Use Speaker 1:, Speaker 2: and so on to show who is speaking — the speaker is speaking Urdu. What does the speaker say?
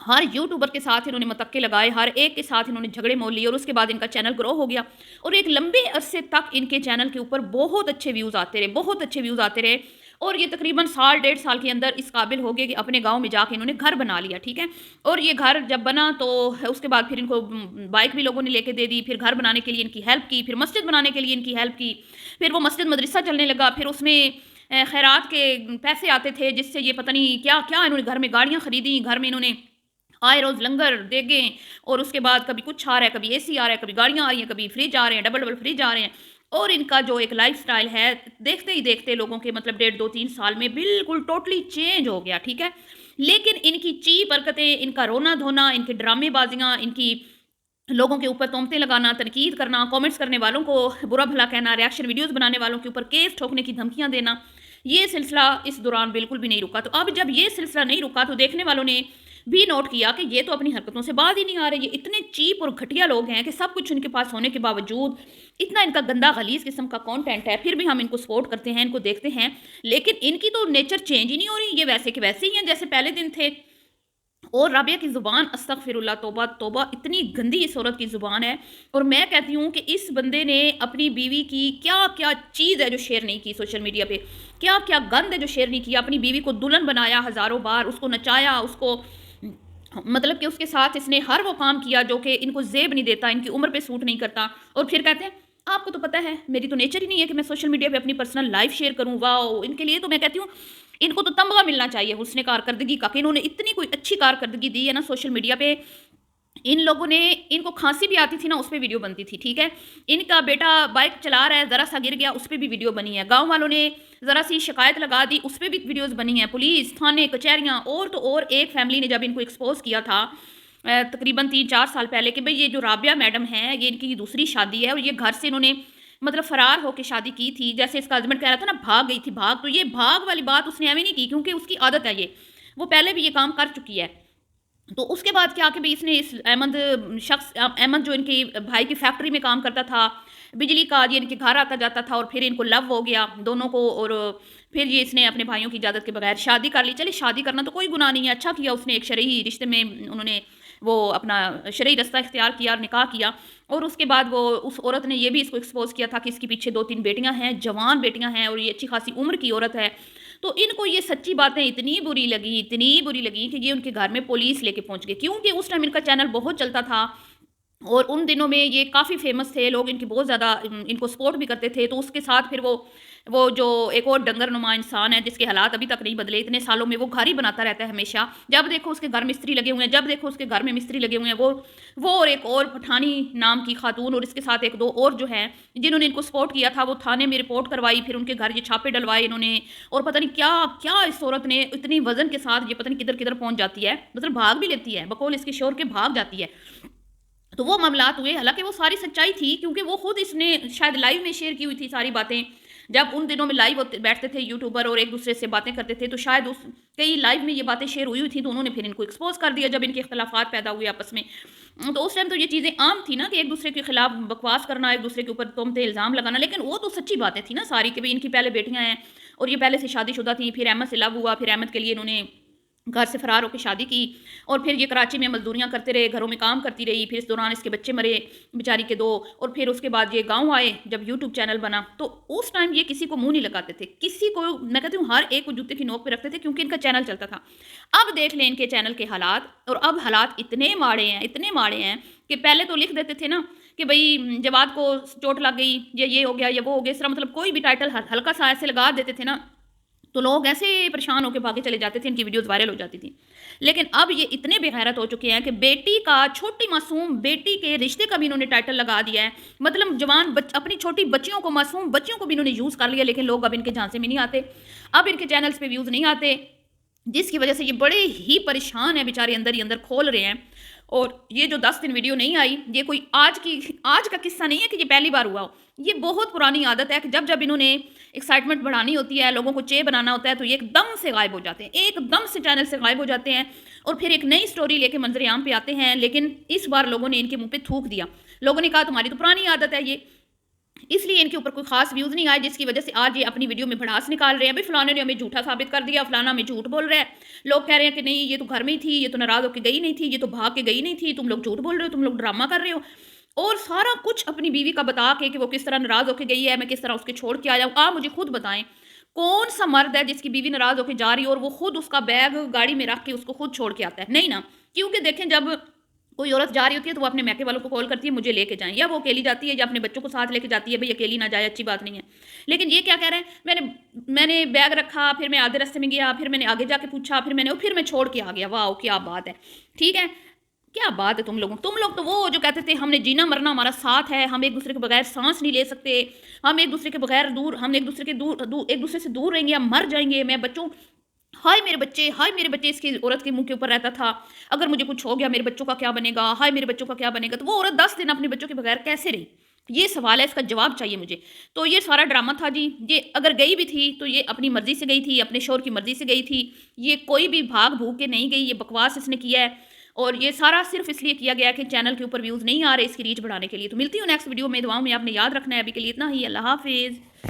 Speaker 1: ہر یوٹیوبر کے ساتھ انہوں نے متکے لگائے، ہر ایک کے ساتھ انہوں نے جھگڑے مول لیے، اور اس کے بعد ان کا چینل گرو ہو گیا اور ایک لمبے عرصے تک ان کے چینل کے اوپر بہت اچھے ویوز آتے رہے، بہت اچھے ویوز آتے رہے، اور یہ تقریباً سال 1.5 سال کے اندر اس قابل ہو گئے کہ اپنے گاؤں میں جا کے انہوں نے گھر بنا لیا، ٹھیک ہے۔ اور یہ گھر جب بنا تو اس کے بعد پھر ان کو بائک بھی لوگوں نے لے کے دے دی، پھر گھر بنانے کے لیے ان کی ہیلپ کی، پھر مسجد بنانے کے لیے ان کی ہیلپ کی، پھر وہ مسجد مدرسہ چلنے لگا، پھر اس میں خیرات کے پیسے آتے تھے جس سے یہ پتہ نہیں کیا کیا انہوں نے گھر میں گاڑیاں خریدیں، گھر میں انہوں نے آئے روز لنگر دیگیں، اور اس کے بعد کبھی کچھ آ رہا ہے، کبھی اے سی آ رہا ہے، کبھی گاڑیاں آ رہی ہیں، کبھی فریج آ رہے ہیں، ڈبل ڈبل فریج آ رہے ہیں، اور ان کا جو ایک لائف سٹائل ہے دیکھتے ہی دیکھتے لوگوں کے مطلب 1.5 2 3 سال میں بالکل ٹوٹلی چینج ہو گیا، ٹھیک ہے۔ لیکن ان کی چیپ حرکتیں، ان کا رونا دھونا، ان کے ڈرامے بازیاں، ان کی لوگوں کے اوپر تہمتیں لگانا، تنقید کرنا، کامنٹس کرنے والوں کو برا بھلا کہنا، ریئیکشن ویڈیوز بنانے والوں کے اوپر کیس ٹھوکنے کی دھمکیاں دینا، یہ سلسلہ اس دوران بالکل بھی نہیں رکا۔ تو اب جب یہ سلسلہ نہیں رکا تو دیکھنے والوں نے بھی نوٹ کیا کہ یہ تو اپنی حرکتوں سے باز ہی نہیں آ رہے، یہ اتنے چیپ اور گھٹیا لوگ ہیں کہ سب کچھ ان کے پاس ہونے کے باوجود اتنا ان کا گندا غلیظ قسم کا کانٹینٹ ہے، پھر بھی ہم ان کو سپورٹ کرتے ہیں، ان کو دیکھتے ہیں، لیکن ان کی تو نیچر چینج ہی نہیں ہو رہی، یہ ویسے کے ویسے ہی ہیں جیسے پہلے دن تھے۔ اور رابعہ کی زبان استغفر اللہ، توبہ توبہ، اتنی گندی اس عورت کی زبان ہے، اور میں کہتی ہوں کہ اس بندے نے اپنی بیوی کی کیا کیا چیز ہے جو شیئر نہیں کی سوشل میڈیا پہ، کیا کیا گند ہے جو شیئر نہیں کیا، اپنی بیوی کو دلہن بنایا ہزاروں بار، اس کو نچایا، اس کو مطلب کہ اس کے ساتھ اس نے ہر وہ کام کیا جو کہ ان کو زیب نہیں دیتا، ان کی عمر پہ سوٹ نہیں کرتا، اور پھر کہتے ہیں آپ کو تو پتہ ہے میری تو نیچر ہی نہیں ہے کہ میں سوشل میڈیا پہ اپنی پرسنل لائف شیئر کروں۔ واو، ان کے لیے تو میں کہتی ہوں ان کو تو تمغہ ملنا چاہیے حسن کارکردگی کا، کہ انہوں نے اتنی کوئی اچھی کارکردگی دی ہے نا سوشل میڈیا پہ۔ ان لوگوں نے، ان کو کھانسی بھی آتی تھی نا، اس پہ ویڈیو بنتی تھی، ٹھیک ہے۔ ان کا بیٹا بائک چلا رہا ہے، ذرا سا گر گیا، اس پہ بھی ویڈیو بنی ہے، گاؤں والوں نے ذرا سی شکایت لگا دی، اس پہ بھی ویڈیوز بنی ہیں، پولیس، تھانے، کچہریاں، اور تو اور ایک فیملی نے جب ان کو ایکسپوز کیا تھا تقریباً 3 4 سال پہلے کہ بھئی یہ جو رابعہ میڈم ہیں یہ ان کی دوسری شادی ہے، اور یہ گھر سے انہوں نے مطلب فرار ہو کے شادی کی تھی، جیسے اس کا ہسبینڈ کہہ رہا تھا نا بھاگ گئی تھی، بھاگ، تو یہ بھاگ والی بات اس نے ایویں نہیں کی کیونکہ اس کی عادت ہے، یہ وہ پہلے بھی یہ کام کر چکی ہے۔ تو اس کے بعد کیا کہ اس نے اس احمد شخص، احمد جو ان کی بھائی کی فیکٹری میں کام کرتا تھا، بجلی کا، یہ ان کے گھر آتا جاتا تھا، اور پھر ان کو لو ہو گیا دونوں کو، اور پھر یہ اس نے اپنے بھائیوں کی اجازت کے بغیر شادی کر لی۔ چلے شادی کرنا تو کوئی گناہ نہیں ہے، اچھا کیا اس نے، ایک شرعی رشتے میں انہوں نے وہ اپنا شرعی رستہ اختیار کیا اور نکاح کیا، اور اس کے بعد وہ اس عورت نے یہ بھی اس کو ایکسپوز کیا تھا کہ اس کے پیچھے 2 3 بیٹیاں ہیں، جوان بیٹیاں ہیں، اور یہ اچھی خاصی عمر کی عورت ہے۔ تو ان کو یہ سچی باتیں اتنی بری لگی کہ یہ ان کے گھر میں پولیس لے کے پہنچ گئے، کیونکہ اس ٹائم ان کا چینل بہت چلتا تھا، اور ان دنوں میں یہ کافی فیمس تھے، لوگ ان کی بہت زیادہ ان کو سپورٹ بھی کرتے تھے۔ تو اس کے ساتھ پھر وہ جو ایک اور ڈنگر نما انسان ہے جس کے حالات ابھی تک نہیں بدلے، اتنے سالوں میں وہ گھر ہی بناتا رہتا ہے ہمیشہ، جب دیکھو اس کے گھر مستری لگے ہوئے ہیں، جب دیکھو اس کے گھر میں مستری لگے ہوئے ہیں، وہ اور ایک اور پٹھانی نام کی خاتون، اور اس کے ساتھ 1 2 اور جو ہیں جنہوں نے ان کو سپورٹ کیا تھا، وہ تھانے میں رپورٹ کروائی، پھر ان کے گھر یہ چھاپے ڈلوائے انہوں نے، اور پتہ نہیں کیا کیا اس عورت نے اتنی وزن کے ساتھ یہ پتہ نہیں کدھر کدھر پہنچ جاتی ہے، مطلب بھاگ بھی لیتی ہے، بقول اس کے شوہر کے بھاگ جاتی ہے۔ تو وہ معاملات ہوئے، حالانکہ وہ ساری سچائی تھی کیونکہ وہ خود اس نے شاید لائیو میں شیئر کی ہوئی تھی ساری باتیں، جب ان دنوں میں لائیو بیٹھتے تھے یوٹیوبر اور ایک دوسرے سے باتیں کرتے تھے، تو شاید کئی لائیو میں یہ باتیں شیئر ہوئی تھی، تو انہوں نے پھر ان کو ایکسپوز کر دیا جب ان کے اختلافات پیدا ہوئے آپس میں۔ تو اس ٹائم تو یہ چیزیں عام تھی نا کہ ایک دوسرے کے خلاف بکواس کرنا، ایک دوسرے کے اوپر تہمتیں الزام لگانا، لیکن وہ تو سچی باتیں تھی نا ساری کہ ان کی پہلے بیٹیاں ہیں اور یہ پہلے سے شادی شدہ تھیں، پھر احمد سے لو ہوا، پھر احمد کے لیے انہوں نے گھر سے فرار ہو کے شادی کی، اور پھر یہ کراچی میں مزدوریاں کرتے رہے، گھروں میں کام کرتی رہی، پھر اس دوران اس کے بچے مرے بیچاری کے 2، اور پھر اس کے بعد یہ گاؤں آئے جب یوٹیوب چینل بنا، تو اس ٹائم یہ کسی کو منہ نہیں لگاتے تھے، کسی کو، میں کہتی ہوں ہر ایک کو جوتے کی نوک پہ رکھتے تھے کیونکہ ان کا چینل چلتا تھا۔ اب دیکھ لیں ان کے چینل کے حالات، اور اب حالات اتنے ماڑے ہیں کہ پہلے تو لکھ دیتے تھے نا کہ بھئی جواد کو چوٹ لگ گئی، یا یہ ہو گیا یا وہ ہو گیا، اس طرح مطلب کوئی بھی ٹائٹل ہلکا سا ایسے لگا دیتے تھے نا، تو لوگ ایسے پریشان ہو کے بھاگے چلے جاتے تھے، ان کی ویڈیوز وائرل ہو جاتی تھیں۔ لیکن اب یہ اتنے بے غیرت ہو چکے ہیں کہ بیٹی کا، چھوٹی معصوم بیٹی کے رشتے کا بھی انہوں نے ٹائٹل لگا دیا ہے، مطلب جوان اپنی چھوٹی بچیوں کو، معصوم بچیوں کو بھی انہوں نے یوز کر لیا، لیکن لوگ اب ان کے جھانسے میں نہیں آتے، اب ان کے چینلز پہ ویوز نہیں آتے، جس کی وجہ سے یہ بڑے ہی پریشان ہیں بیچارے، اندر ہی اندر کھول رہے ہیں۔ اور یہ جو 10 دن ویڈیو نہیں آئی، یہ کوئی آج کا قصہ نہیں ہے کہ یہ پہلی بار ہوا ہو، یہ بہت پرانی عادت ہے کہ جب انہوں نے ایکسائٹمنٹ بڑھانی ہوتی ہے، لوگوں کو بنانا ہوتا ہے، تو یہ ایک دم سے غائب ہو جاتے ہیں، ایک دم سے چینل سے غائب ہو جاتے ہیں، اور پھر ایک نئی سٹوری لے کے منظر عام پہ آتے ہیں۔ لیکن اس بار لوگوں نے ان کے منہ پہ تھوک دیا، لوگوں نے کہا تمہاری تو پرانی عادت ہے یہ، اس لیے ان کے اوپر کوئی خاص ویوز نہیں آئے، جس کی وجہ سے آج یہ اپنی ویڈیو میں بھڑاس نکال رہے ہیں، بھائی فلانے نے ہمیں جھوٹا ثابت کر دیا، فلانا ہمیں جھوٹ بول رہا ہے، لوگ کہہ رہے ہیں کہ نہیں یہ تو گھر میں ہی تھی، یہ تو ناراض ہو کے گئی نہیں تھی، یہ تو بھاگ کے گئی نہیں تھی، تم لوگ جھوٹ بول رہے ہو، تم لوگ ڈرامہ کر رہے ہو، اور سارا کچھ اپنی بیوی کا بتا کے کہ وہ کس طرح ناراض ہو کے گئی ہے، میں کس طرح اس کے چھوڑ کے آیا ہوں۔ آپ مجھے خود بتائیں کون سا مرد ہے جس کی بیوی ناراض ہو کے جا رہی ہے اور وہ خود اس کا بیگ گاڑی میں رکھ کے اس کو خود چھوڑ کے آتا ہے؟ نہیں نا، کیونکہ دیکھیں جب کوئی عورت جا رہی ہوتی ہے تو وہ اپنے میکے والوں کو کال کرتی ہے مجھے لے کے جائیں، یا وہ اکیلی جاتی ہے یا اپنے بچوں کو ساتھ لے کے جاتی ہے، بھئی اکیلی نہ جائے اچھی بات نہیں ہے۔ لیکن یہ کیا کہہ رہے ہیں میں نے بیگ رکھا، پھر میں آدھے راستے میں گیا، پھر میں نے آگے جا کے پوچھا، پھر میں چھوڑ کے آ گیا۔ واو کیا بات ہے، ٹھیک ہے، کیا بات ہے تم لوگ تو وہ جو کہتے تھے ہم نے جینا مرنا ہمارا ساتھ ہے، ہم ایک دوسرے کے بغیر سانس نہیں لے سکتے، ہم ایک دوسرے کے بغیر دور، ہم ایک دوسرے کے ایک دوسرے سے دور رہیں گے، ہم مر جائیں گے، میں بچوں ہائے میرے بچے، ہائے میرے بچے، اس کی عورت کے منہ کے اوپر رہتا تھا، اگر مجھے کچھ ہو گیا میرے بچوں کا کیا بنے گا، ہائے میرے بچوں کا کیا بنے گا۔ تو وہ عورت 10 دن اپنے بچوں کے بغیر کیسے رہی؟ یہ سوال ہے، اس کا جواب چاہیے مجھے۔ تو یہ سارا ڈرامہ تھا جی، یہ اگر گئی بھی تھی تو یہ اپنی مرضی سے گئی تھی، اپنے شوہر کی مرضی سے گئی تھی، یہ کوئی بھی بھاگ بھوگ کے نہیں گئی، یہ بکواس اس نے کیا ہے، اور یہ سارا صرف اس لیے کیا گیا کہ چینل کے اوپر ویوز نہیں آ رہے، اس کی ریچ بڑھانے کے لیے۔ تو ملتی ہوں نیکسٹ ویڈیو میں، دعاؤں میں آپ نے یاد رکھنا ہے، ابھی کے لیے اتنا ہی، اللہ حافظ۔